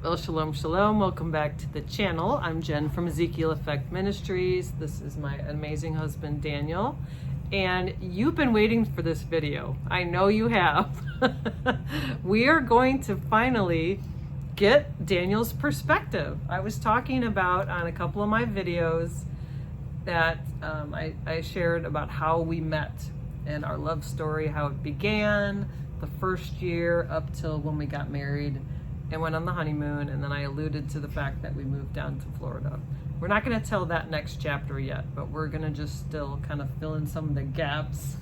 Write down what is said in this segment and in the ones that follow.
Well, shalom, shalom. Welcome back to the channel. I'm Jen from Ezekiel Effect Ministries. This is my amazing husband, Daniel. And you've been waiting for this video. I know you have. We are going to finally get Daniel's perspective. I was talking about on a couple of my videos that I shared about how we met and our love story, how it began, the first year up till when we got married and went on the honeymoon, and then I alluded to the fact that we moved down to Florida. We're not going to tell that next chapter yet, but we're going to just still kind of fill in some of the gaps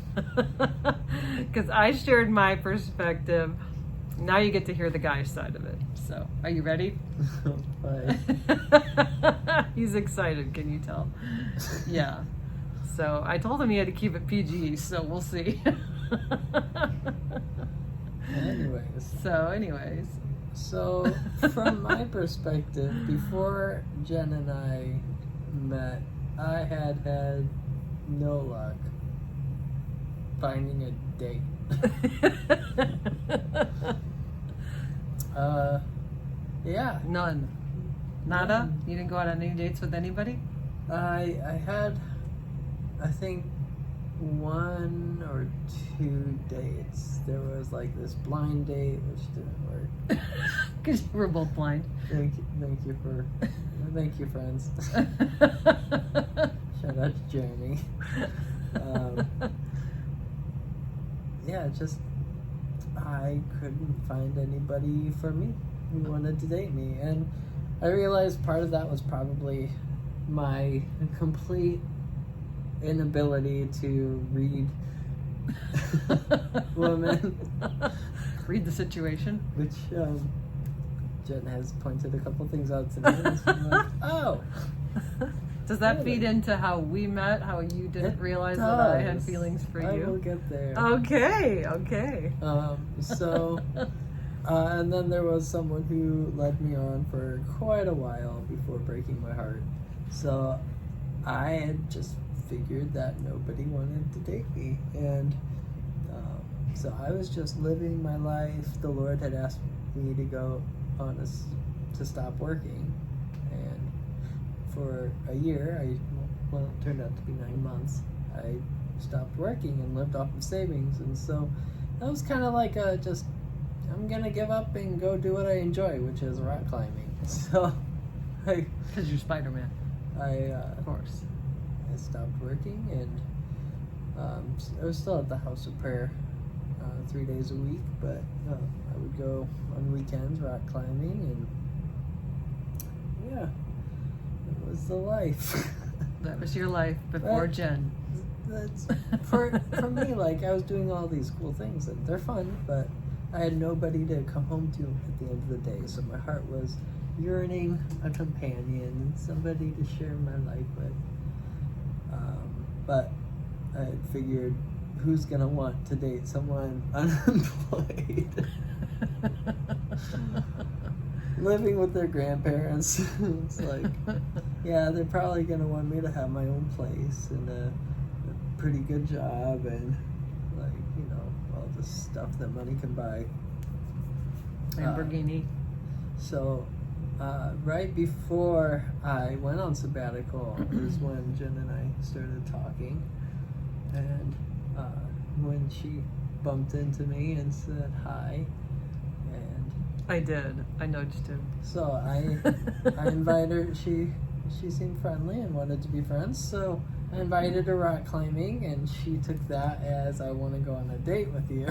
because I shared my perspective. Now you get to hear the guy's side of it. So, are you ready? He's excited, can you tell? Yeah. So, I told him he had to keep it PG, so we'll see. Anyways. So, from my perspective, before Jen and I met, I had no luck finding a date. Yeah. None. Nada? You didn't go out on any dates with anybody? I had, I think, 1 or 2 dates. There was like this blind date, which didn't work. Because you were both blind. Thank you, friends. Shout out to Jeremy. Yeah, just I couldn't find anybody for me who wanted to date me, and I realized part of that was probably my complete inability to read women. Read the situation. Which Jen has pointed a couple things out to me. And so I'm like, oh. Does that feed into how we met? How you didn't realize that I had feelings for you? I will get there. Okay. And then there was someone who led me on for quite a while before breaking my heart. So I had just figured that nobody wanted to date me, and so I was just living my life. The Lord had asked me to go on to stop working, and for a year, it turned out to be 9 months, I stopped working and lived off of savings. And so that was kind of like I'm gonna give up and go do what I enjoy, which is rock climbing. So because you're Spider-Man. Of course. I stopped working, and I was still at the House of Prayer 3 days a week, but I would go on weekends rock climbing, and yeah, it was the life. That was your life before Jen. That's for me. Like, I was doing all these cool things, and they're fun, but I had nobody to come home to at the end of the day. So my heart was yearning a companion, somebody to share my life with. But I had figured, who's gonna want to date someone unemployed, living with their grandparents? It's like, yeah, they're probably gonna want me to have my own place and a pretty good job, and like, all the stuff that money can buy. Lamborghini. So right before I went on sabbatical is when Jen and I started talking, and when she bumped into me and said hi, and I did. I nudged him. so I invited her. She seemed friendly and wanted to be friends, so I invited her rock climbing, and she took that as, I want to go on a date with you.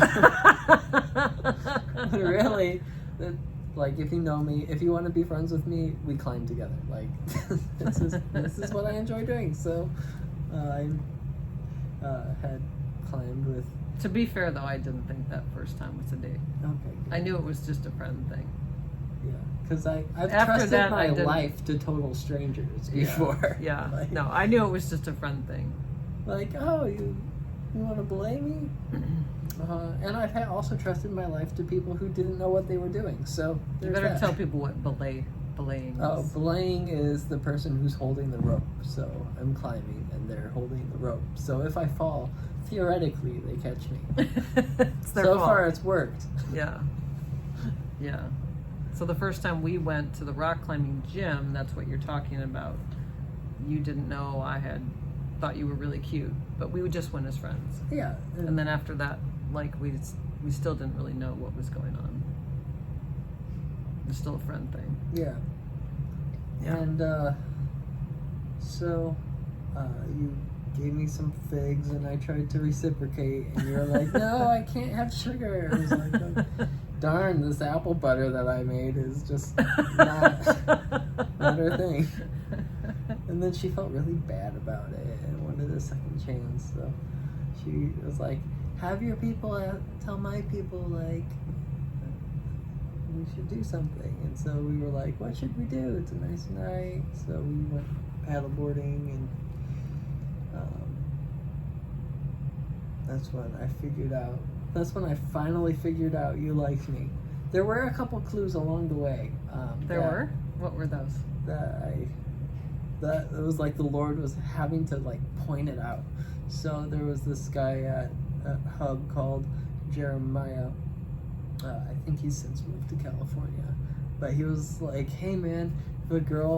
But really, like, if you know me, if you want to be friends with me, we climb together. Like, this is what I enjoy doing. So I had climbed with. To be fair, though, I didn't think that first time was a date. Okay. Good. I knew it was just a friend thing. Yeah, because I've After trusted that, my I didn't. life to total strangers before. Yeah. Like, No, I knew it was just a friend thing. Like, oh, you want to belay me? And I've also trusted my life to people who didn't know what they were doing. So You better tell people what belaying is. Oh, belaying is the person who's holding the rope. So I'm climbing and they're holding the rope. So if I fall, theoretically they catch me. It's their So fault. far it's worked. Yeah. Yeah. So the first time we went to the rock climbing gym, that's what you're talking about. You didn't know I had thought you were really cute, but we just went as friends. Yeah. And then after that, like we still didn't really know what was going on. It was still a friend thing. Yeah. And so you gave me some figs, and I tried to reciprocate, and you're like, "No, I can't have sugar." I was like, "Oh, darn, this apple butter that I made is just not her thing." And then she felt really bad about it and wanted a second chance. So she was like, "Have your people tell my people, like, we should do something." And so we were like, "What should we do? It's a nice night." So we went paddleboarding, and that's when I finally figured out you liked me. There were a couple clues along the way. What were those? That it was like the Lord was having to like point it out. So there was this guy at Hub called Jeremiah. I think he's since moved to California, but he was like, "Hey man, if you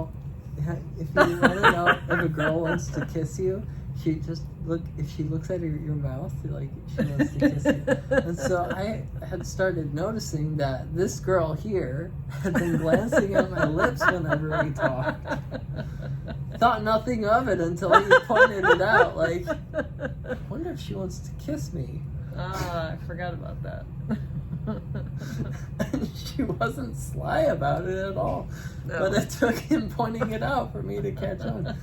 want to know if a girl wants to kiss you, she just if she looks at your mouth, like she wants to kiss you." And so I had started noticing that this girl here had been glancing at my lips whenever we talked. Thought nothing of it until he pointed it out. Like, I wonder if she wants to kiss me. I forgot about that. And she wasn't sly about it at all. No. But it took him pointing it out for me to catch on.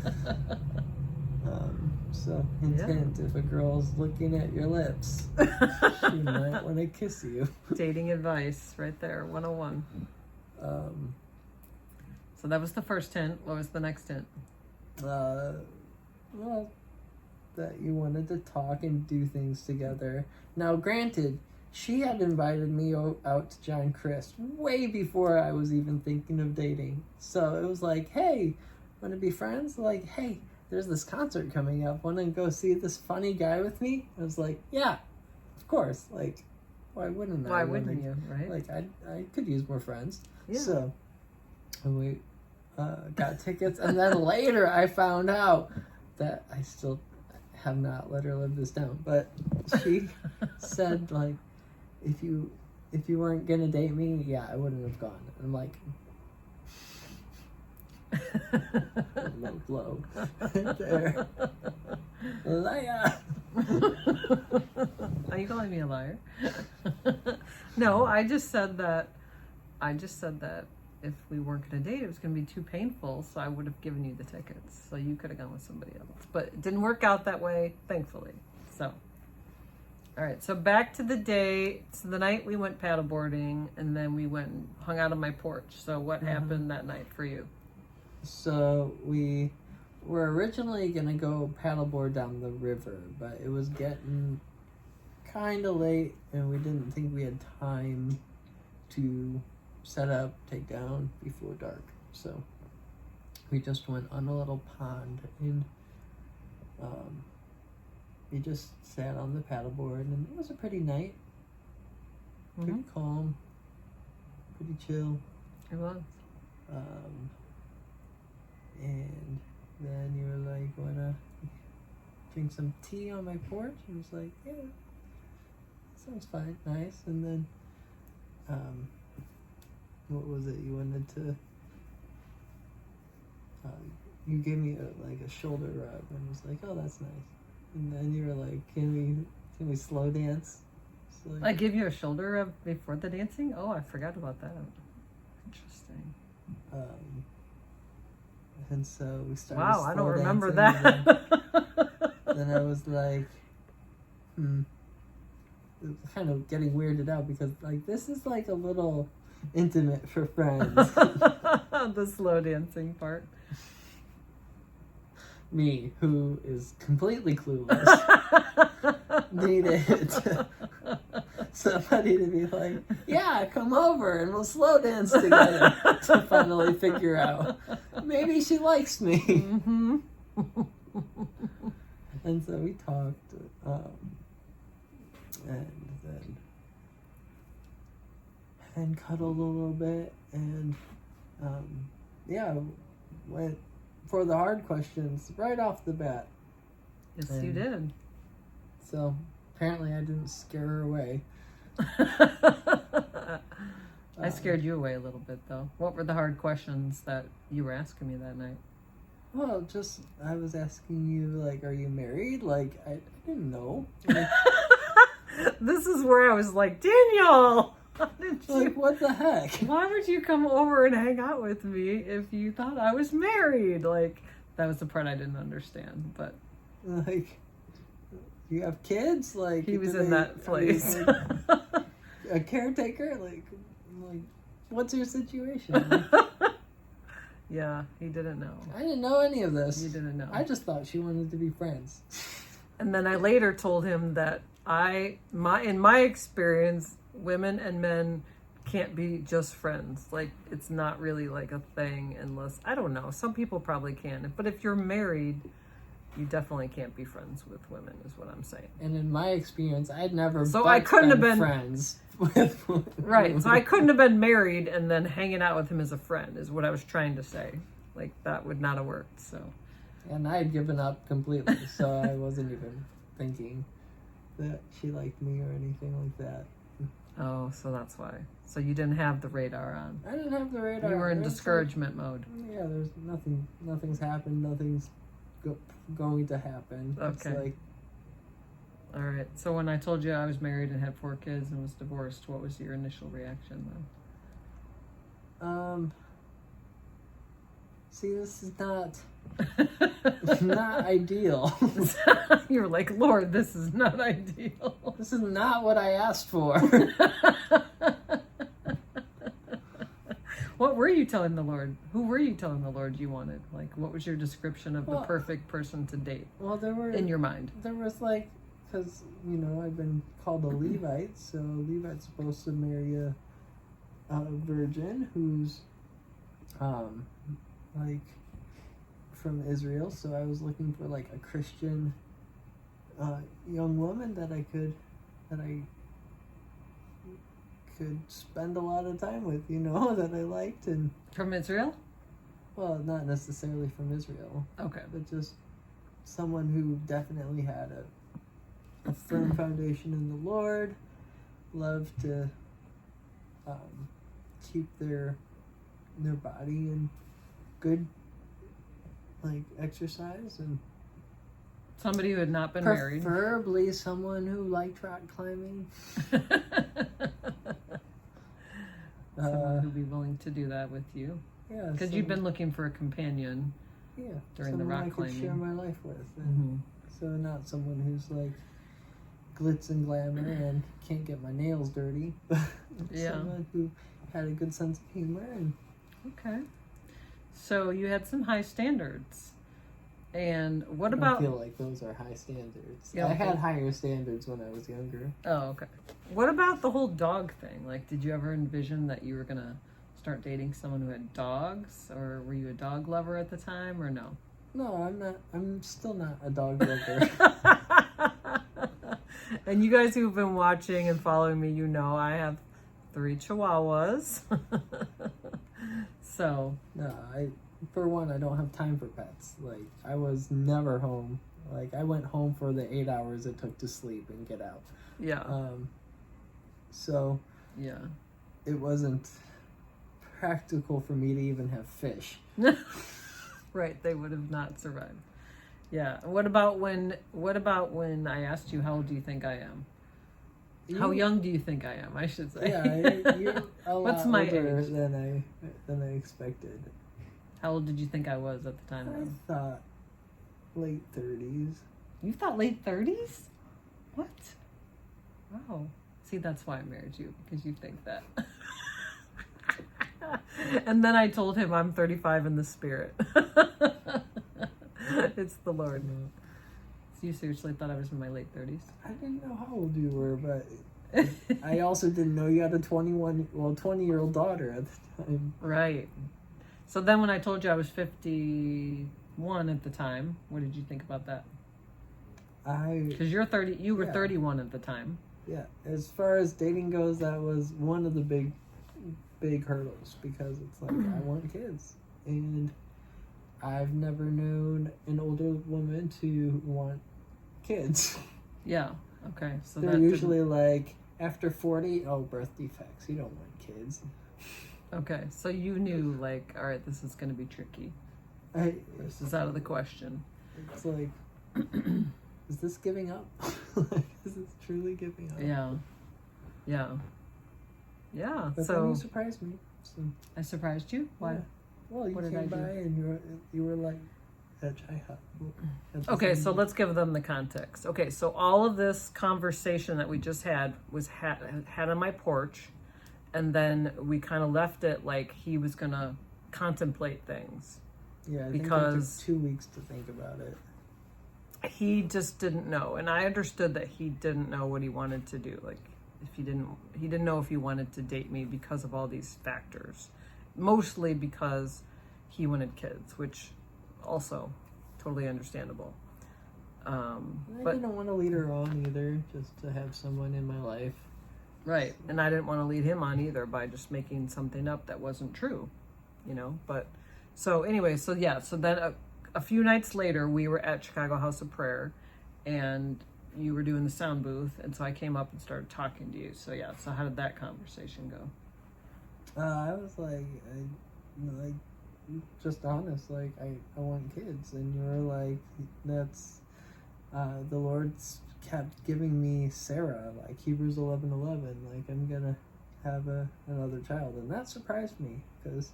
So, hint, if a girl's looking at your lips, she might want to kiss you. Dating advice right there, 101. So that was the first hint. What was the next hint? Well, that you wanted to talk and do things together. Now, granted, she had invited me out to John Crist way before I was even thinking of dating. So it was like, "Hey, want to be friends?" Like, "Hey, there's this concert coming up. Want to go see this funny guy with me?" I was like, "Yeah, of course." Like, why wouldn't I? Why wouldn't you, right? Like, I could use more friends. Yeah. So we got tickets, and then later I found out that I still have not let her live this down. But she said, like, if you weren't gonna date me, yeah, I wouldn't have gone. And I'm like, low blow there. Liar. Are you calling me a liar? No, I just said that if we weren't going to date, it was going to be too painful, so I would have given you the tickets, so you could have gone with somebody else. But it didn't work out that way, thankfully. So, all right, so back to the day. So the night we went paddleboarding, and then we went and hung out on my porch. So what happened that night for you? So we were originally going to go paddleboard down the river, but it was getting kind of late, and we didn't think we had time to set up, take down before dark. So we just went on a little pond, and we just sat on the paddleboard, and it was a pretty night. Pretty calm, pretty chill. It was. And then you were like, "Wanna drink some tea on my porch?" I was like, "Yeah, sounds fine, nice." And then, what was it? You wanted to, you gave me a shoulder rub, and I was like, "Oh, that's nice." And then you were like, "Can we slow dance?" So, like, I gave you a shoulder rub before the dancing? Oh, I forgot about that. Interesting. And so we started. Wow, I don't slow remember dancing, that. Then I was like, It was kind of getting weirded out because, like, this is like a little intimate for friends. The slow dancing part. Me, who is completely clueless, needed somebody to be like, "Yeah, come over and we'll slow dance together," to finally figure out maybe she likes me. Mm-hmm. And so we talked, and then cuddled a little bit, and yeah, went for the hard questions right off the bat. Yes, you did. So apparently I didn't scare her away. I scared you away a little bit, though. What were the hard questions that you were asking me that night? Well, just I was asking you, like, are you married? Like, I didn't know. Like, This is where I was like, Daniel, like, what the heck? why would you come over and hang out with me if you thought I was married? Like, that was the part I didn't understand, but Like, you have kids? Like, he was do in they- that are you, place. like, a caretaker? Like, what's your situation? Like, Yeah, he didn't know. I didn't know any of this. You didn't know. I just thought she wanted to be friends. And then I later told him that in my experience, women and men can't be just friends. Like, it's not really like a thing unless, I don't know, some people probably can. But if you're married, you definitely can't be friends with women, is what I'm saying. And in my experience, I'd never So I couldn't have been- friends with Right. So I couldn't have been married and then hanging out with him as a friend, is what I was trying to say. Like, that would not have worked, so. And I had given up completely, so I wasn't even thinking that she liked me or anything like that. Oh, so that's why. So you didn't have the radar on. I didn't have the radar. You were in It's discouragement mode. like, yeah, there's nothing's happened, nothing's going to happen. It's Okay. like, All right. So when I told you I was married and had 4 kids and was divorced, what was your initial reaction see, this is not then? ideal. You were like, Lord, this is not ideal. This is not what I asked for. What were you telling the Lord? Who were you telling the Lord you wanted? Like, what was your description of the Well- perfect person to date Well, in your mind? there was like, because, I've been called a Levite, so Levite's supposed to marry a virgin who's, like, from Israel, so I was looking for, like, a Christian young woman that I could spend a lot of time with, that I liked, and, From Israel? well, not necessarily from Israel, Okay. but just someone who definitely had a firm foundation in the Lord, loved to keep their body in good, like, exercise, and Somebody who had not been married. preferably someone who liked rock climbing. Someone who'd be willing to do that with you. Yeah, Because you've been looking for a companion. during the someone rock I could climbing. share my life with, and so not someone who's like glitz and glamour and can't get my nails dirty. Yeah. Someone who had a good sense of humor and Okay. So you had some high standards. And what I about... don't feel like those are high standards. Yeah, I okay. had higher standards when I was younger. Oh, okay. What about the whole dog thing? Like, did you ever envision that you were going to start dating someone who had dogs? Or were you a dog lover at the time, or no? No, I'm not. I'm still not a dog lover. And you guys who've been watching and following me, you know I have 3 Chihuahuas. So, No, for one, I don't have time for pets. Like, I was never home. Like, I went home for the 8 hours it took to sleep and get out. yeah. So Yeah. it wasn't practical for me to even have fish. Right, they would have not survived. Yeah. What about when I asked you, how old do you think I am? How young do you think I am, I should say? Yeah, you're a What's lot my older age? than I expected. How old did you think I was at the time? I then? thought late 30s. You thought late 30s? What? Wow. See, that's why I married you, because you think that. And then I told him I'm 35 in the spirit. It's the Lord. So you seriously thought I was in my late 30s? I didn't know how old you were, but I also didn't know you had a 20-year-old daughter at the time. Right. So then when I told you I was 51 at the time, what did you think about that? Because you were Yeah. 31 at the time. Yeah, as far as dating goes, that was one of the big big hurdles because it's like I want kids, and I've never known an older woman to want kids. Yeah. Okay. So They're that usually like after 40, oh, birth defects. You don't want kids. okay. So you knew, like, all right, this is going to be tricky. This is out of the question. It's like, is this giving up? Is this truly giving up? Yeah. Yeah. Yeah. But then So you surprised me. So, I surprised you. Why? yeah. Well, you What did I came do? by and you were like at Chai Hut. at the Okay, same so time. let's give them the context. Okay, so all of this conversation that we just had was had on my porch, and then we kind of left it like he was gonna contemplate things. Yeah, I because- think it took 2 weeks to think about it. He just didn't know, and I understood that he didn't know what he wanted to do. Like, if he didn't know if he wanted to date me because of all these factors, mostly because he wanted kids, which also totally understandable. I But didn't want to lead her on either, just to have someone in my life. right, and I didn't want to lead him on either by just making something up that wasn't true, But so anyway, so yeah, so then a few nights later, we were at Chicago House of Prayer, and you were doing the sound booth, and so I came up and started talking to you. So yeah, so how did that conversation go? I was like, just honest, like, I want kids. And you were like, that's, the Lord's kept giving me Sarah, like Hebrews 11:11, like, I'm gonna have another child. And that surprised me, because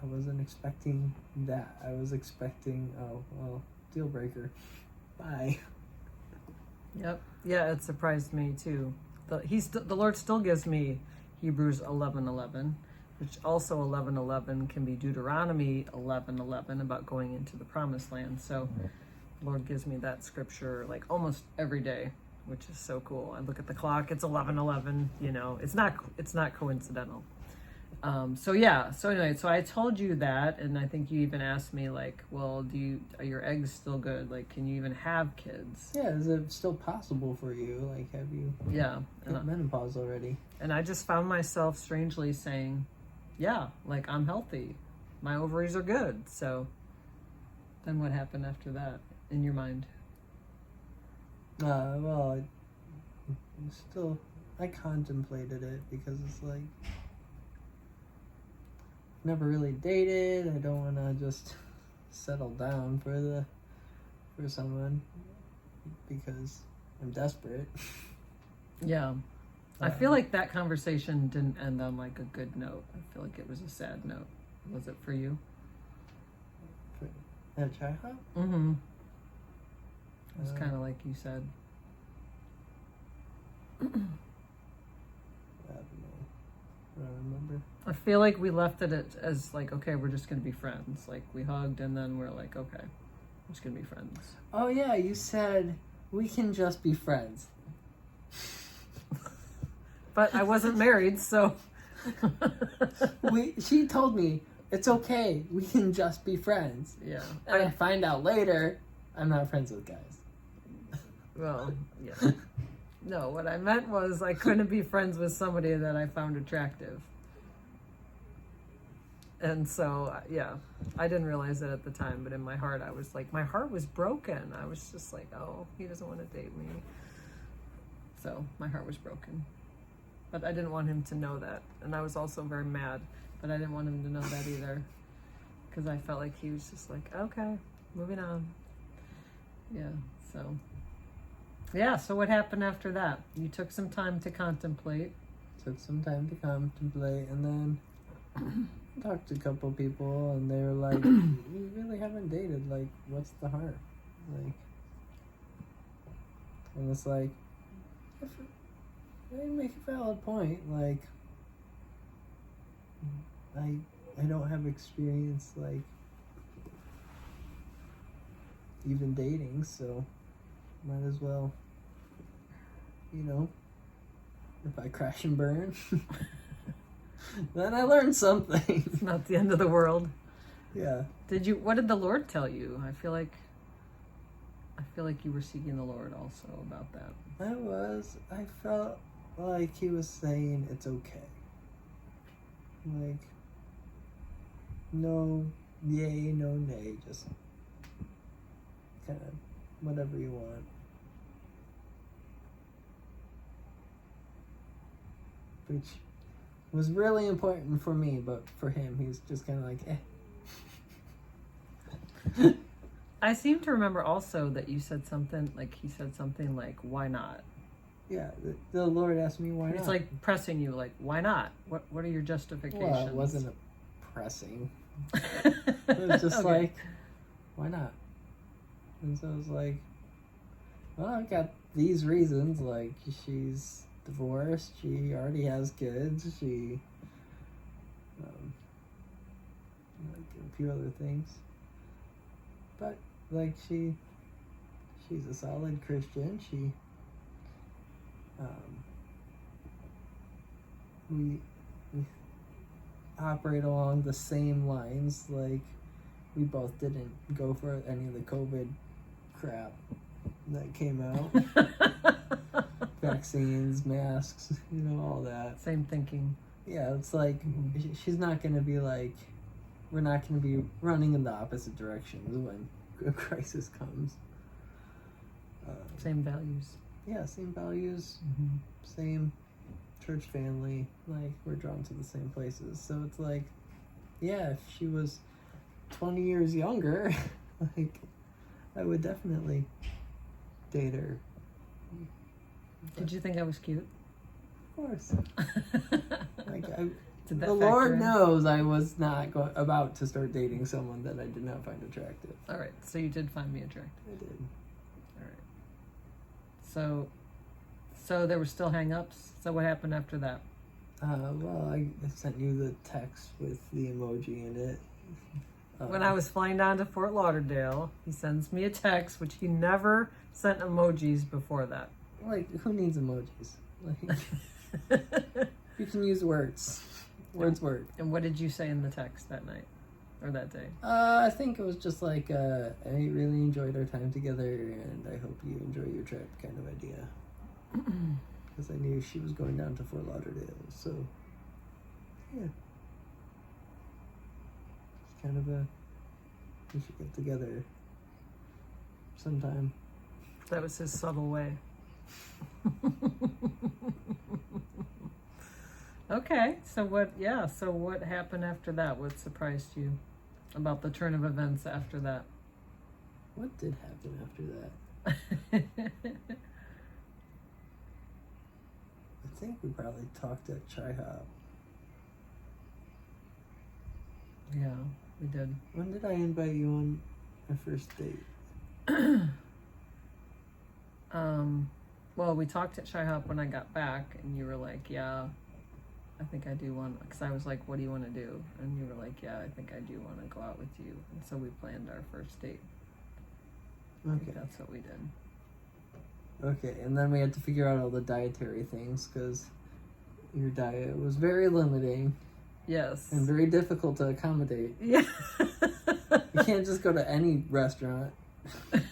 I wasn't expecting that. I was expecting, oh, well, deal breaker. Bye. Yep. Yeah, it surprised me too. The Lord still gives me Hebrews 11:11, which also 11:11 can be Deuteronomy 11:11 about going into the promised land. So the Lord gives me that scripture like almost every day, which is so cool. I look at the clock; it's 11:11. It's not coincidental. So anyway, so I told you that, and I think you even asked me like, well, are your eggs still good? Like, can you even have kids? Yeah, is it still possible for you? Like, have you Yeah. hit menopause already? And I just found myself strangely saying, yeah, like I'm healthy. My ovaries are good. So then what happened after that in your mind? Well, I contemplated it because it's like, never really dated. I don't want to just settle down for someone because I'm desperate. Yeah. I feel like that conversation didn't end on like a good note. I feel like it was a sad note. Was it for you? At Chai Hut? Mm-hmm. It was kind of like you said. I don't know. I don't remember. I feel like we left it as like, okay, we're just going to be friends. Like we hugged and then we're like, okay, we're just going to be friends. Oh yeah, you said we can just be friends. But I wasn't married, so. She told me it's okay. We can just be friends. Yeah. And I find out later I'm not friends with guys. Well, yeah. No, what I meant was I couldn't be friends with somebody that I found attractive. And so, yeah, I didn't realize it at the time, but in my heart, I was like, my heart was broken. I was just like, oh, he doesn't want to date me. So my heart was broken. But I didn't want him to know that. And I was also very mad, but I didn't want him to know that either. Because I felt like he was just like, okay, moving on. Yeah, so. Yeah, so what happened after that? You took some time to contemplate. Took some time to contemplate, and then talked to a couple people, and they were like, "We really haven't dated. Like, what's the harm?" Like, and it's like, they make a valid point. Like, I don't have experience like even dating, so might as well, if I crash and burn, then I learned something. It's not the end of the world. Yeah. What did the Lord tell you? I feel like you were seeking the Lord also about that. I felt like he was saying it's okay. Like, no yay, no nay, just kind of whatever you want. Which was really important for me, but for him, he's just kind of like, eh. I seem to remember also that you said something like, he said something like, why not? Yeah, the Lord asked me why not. It's like pressing you, like, why not? What are your justifications? Well, it wasn't a pressing. It was just Okay. like, why not? And so I was like, well, I got these reasons. Like, she's divorced. She already has kids. She, like a few other things. But like, she's a solid Christian. She, we operate along the same lines. Like, we both didn't go for any of the COVID crap that came out. Vaccines, masks, all that. Same thinking. Yeah, it's like, she's not going to be like, we're not going to be running in the opposite directions when a crisis comes. Same values. Yeah, same values, same church family. Like, we're drawn to the same places. So it's like, yeah, if she was 20 years younger, like, I would definitely date her. Did you think I was cute? Of course. Like, Did that the factor Lord in? knows I was not about to start dating someone that I did not find attractive. All right, so you did find me attractive. I did. All right. So there were still hang-ups. So what happened after that? Well, I sent you the text with the emoji in it. When I was flying down to Fort Lauderdale, he sends me a text, which he never sent emojis before that. Like, who needs emojis? Like, you can use words. Words work. And what did you say in the text that night or that day? I think it was just like, I really enjoyed our time together, and I hope you enjoy your trip kind of idea. Because I knew she was going down to Fort Lauderdale, so yeah. It's kind of we should get together sometime. That was his subtle way. Okay, so what happened after that? What surprised you about the turn of events after that? What did happen after that? I think we probably talked at Chai Hop. Yeah, we did. When did I invite you on my first date? Well, we talked at Chai Hop when I got back, and you were like, yeah, I think I do want, because I was like, what do you want to do? And you were like, yeah, I think I do want to go out with you. And so we planned our first date. I think Okay. that's what we did. Okay, and then we had to figure out all the dietary things because your diet was very limiting Yes. and very difficult to accommodate. Yeah. You can't just go to any restaurant.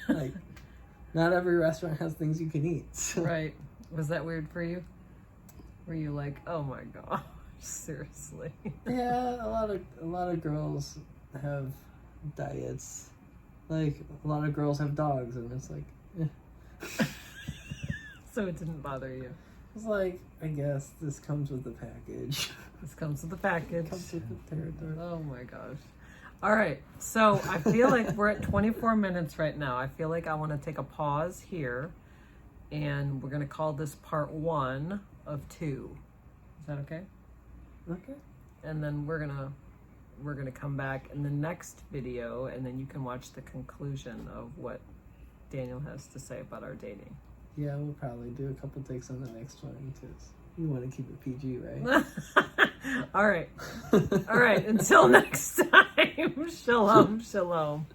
Like, not every restaurant has things you can eat. So. Right. Was that weird for you? Were you like, oh my gosh, seriously? Yeah, a lot of girls have diets. Like, a lot of girls have dogs, and it's like, So it didn't bother you. it's like, I guess this comes with the package. This comes with the package. Comes with the territory. Oh my gosh. All right. So I feel like we're at 24 minutes right now. I feel like I want to take a pause here, and we're going to call this part 1 of 2. Is that okay? Okay. And then we're gonna come back in the next video, and then you can watch the conclusion of what Daniel has to say about our dating. Yeah, we'll probably do a couple takes on the next one because you want to keep it PG, right? All right. All right. Until next time. Shalom. Shalom.